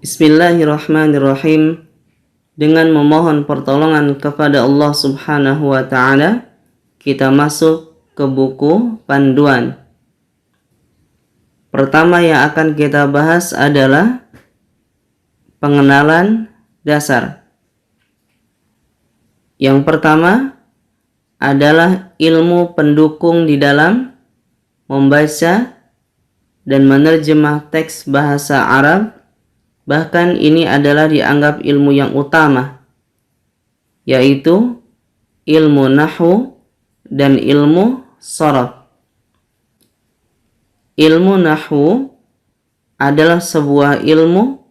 Bismillahirrahmanirrahim. Dengan memohon pertolongan kepada Allah Subhanahu wa Ta'ala, kita masuk ke buku panduan. Pertama yang akan kita bahas adalah pengenalan dasar. Yang pertama adalah ilmu pendukung di dalam membaca dan menerjemah teks bahasa Arab. Bahkan ini adalah dianggap ilmu yang utama, yaitu ilmu nahwu dan ilmu sharaf. Ilmu nahwu adalah sebuah ilmu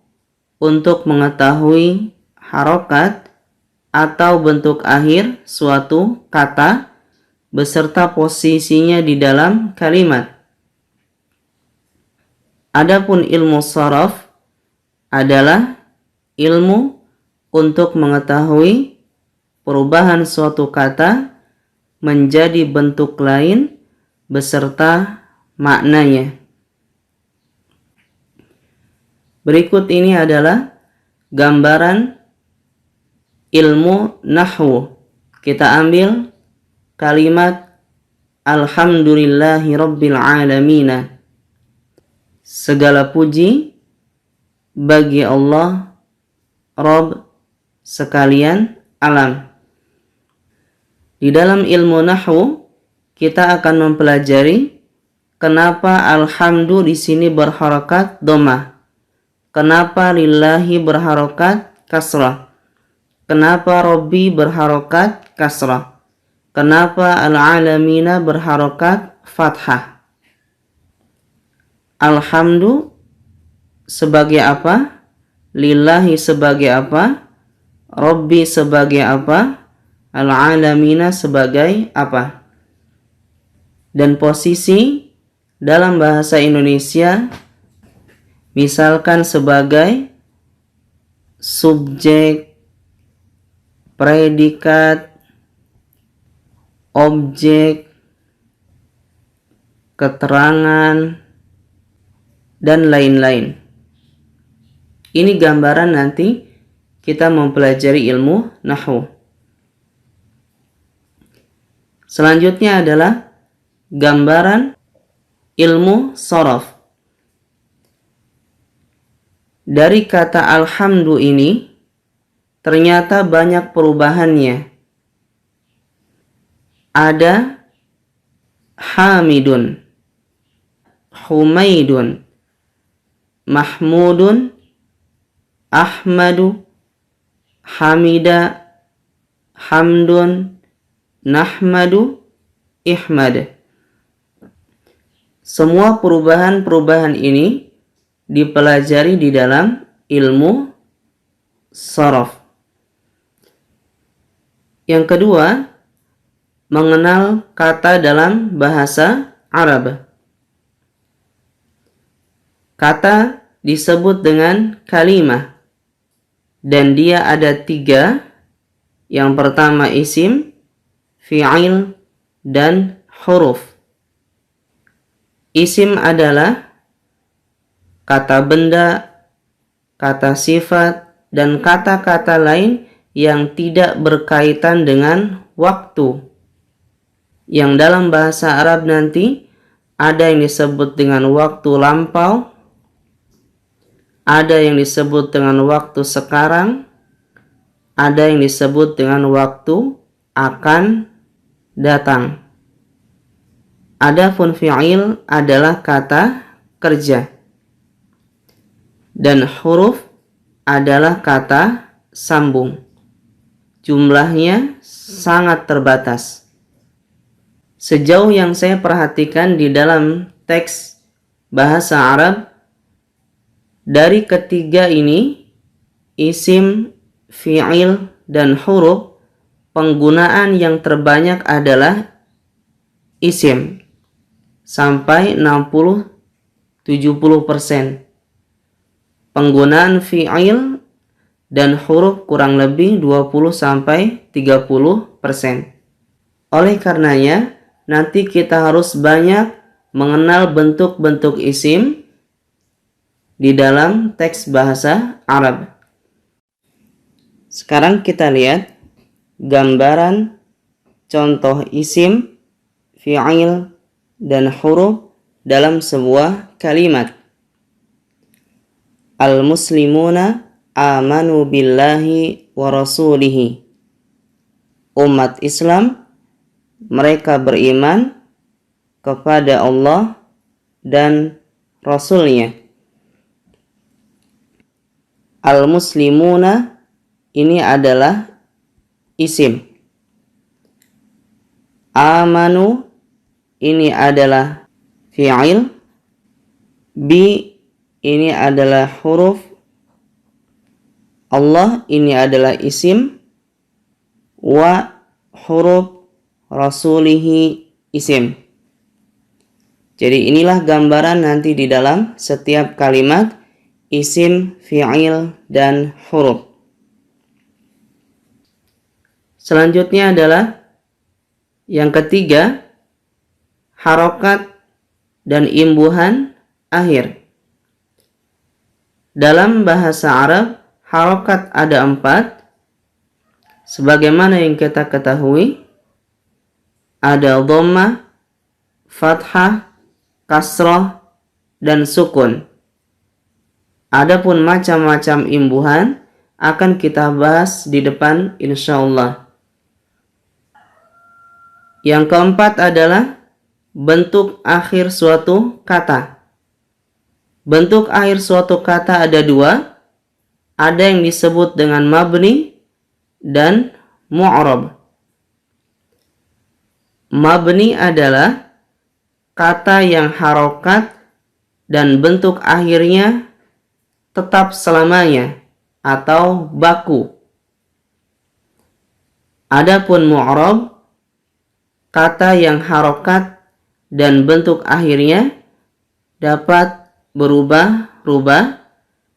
untuk mengetahui harokat atau bentuk akhir suatu kata beserta posisinya di dalam kalimat. Adapun ilmu sharaf adalah ilmu untuk mengetahui perubahan suatu kata menjadi bentuk lain beserta maknanya. Berikut ini adalah gambaran ilmu nahwu. Kita ambil kalimat Alhamdulillahi Rabbil Alamina. Segala puji bagi Allah, Rabb sekalian alam. Di dalam ilmu nahwu kita akan mempelajari kenapa alhamdu di sini berharokat dhammah, kenapa lillahi berharokat kasrah, kenapa Rabbi berharokat kasrah, kenapa al-alamina berharokat fathah. Alhamdu sebagai apa? Lillahi sebagai apa? Rabbi sebagai apa? Al-alamina sebagai apa? Dan posisi dalam bahasa Indonesia misalkan sebagai subjek, predikat, objek, keterangan, dan lain-lain. Ini gambaran nanti kita mempelajari ilmu nahwu. Selanjutnya adalah gambaran ilmu sharaf. Dari kata alhamdu ini ternyata banyak perubahannya. Ada hamidun, humaidun, mahmudun, ahmadu, hamida, hamdun, nahmadu, ihmad. Semua perubahan-perubahan ini dipelajari di dalam ilmu sharaf. Yang kedua, mengenal kata dalam bahasa Arab. Kata disebut dengan kalimah. Dan dia ada 3. Yang pertama isim, fi'il, dan huruf. Isim adalah kata benda, kata sifat, dan kata-kata lain yang tidak berkaitan dengan waktu. Yang dalam bahasa Arab nanti ada yang disebut dengan waktu lampau, ada yang disebut dengan waktu sekarang, ada yang disebut dengan waktu akan datang. Adapun fi'il adalah kata kerja. Dan huruf adalah kata sambung. Jumlahnya sangat terbatas. Sejauh yang saya perhatikan di dalam teks bahasa Arab, dari ketiga ini, isim, fi'il, dan huruf, penggunaan yang terbanyak adalah isim, sampai 60-70%. Penggunaan fi'il dan huruf kurang lebih 20-30%. Oleh karenanya, nanti kita harus banyak mengenal bentuk-bentuk isim di dalam teks bahasa Arab. Sekarang kita lihat gambaran contoh isim, fi'il, dan huruf dalam sebuah kalimat. Al-muslimuna amanu billahi wa rasulihi. Umat Islam, mereka beriman kepada Allah dan Rasulnya. Al-muslimuna ini adalah isim. Amanu ini adalah fi'il. Bi ini adalah huruf. Allah ini adalah isim. Wa huruf rasulihi isim. Jadi inilah gambaran nanti di dalam setiap kalimat isim, fi'il, dan huruf. Selanjutnya adalah yang ketiga, harokat dan imbuhan akhir. Dalam bahasa Arab, harokat ada 4. Sebagaimana yang kita ketahui, ada dhammah, fathah, kasrah, dan sukun. Adapun macam-macam imbuhan akan kita bahas di depan insyaallah. Yang keempat adalah bentuk akhir suatu kata. Bentuk akhir suatu kata ada 2. Ada yang disebut dengan mabni dan mu'rab. Mabni adalah kata yang harokat dan bentuk akhirnya tetap selamanya atau baku. Adapun mu'rab, kata yang harokat dan bentuk akhirnya dapat berubah-ubah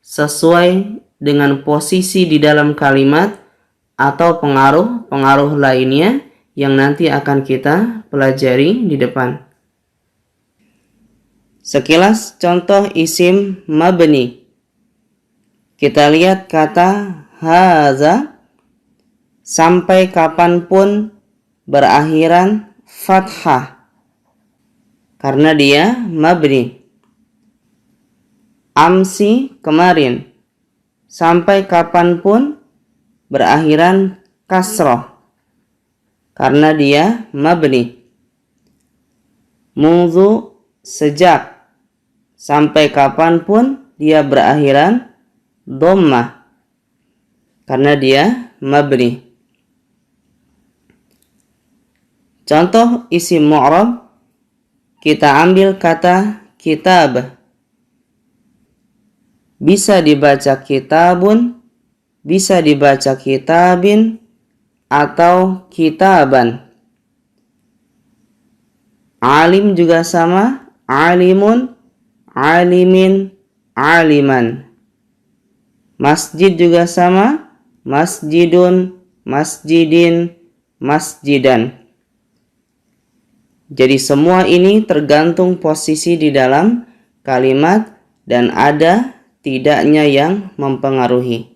sesuai dengan posisi di dalam kalimat atau pengaruh-pengaruh lainnya yang nanti akan kita pelajari di depan. Sekilas contoh isim mabni. Kita lihat kata haza sampai kapanpun berakhiran fathah karena dia mabni. Amsi kemarin sampai kapanpun berakhiran kasroh karena dia mabni. Munzu sejak sampai kapanpun dia berakhiran dhammah karena dia mabni. Contoh isim mu'rab, kita ambil kata kitab. Bisa dibaca kitabun, bisa dibaca kitabin, atau kitaban. Alim juga sama, alimun, alimin, aliman. Masjid juga sama, masjidun, masjidin, masjidan. Jadi semua ini tergantung posisi di dalam kalimat dan ada tidaknya yang mempengaruhi.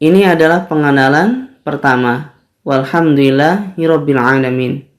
Ini adalah pengenalan pertama. Walhamdulillahirabbil alamin.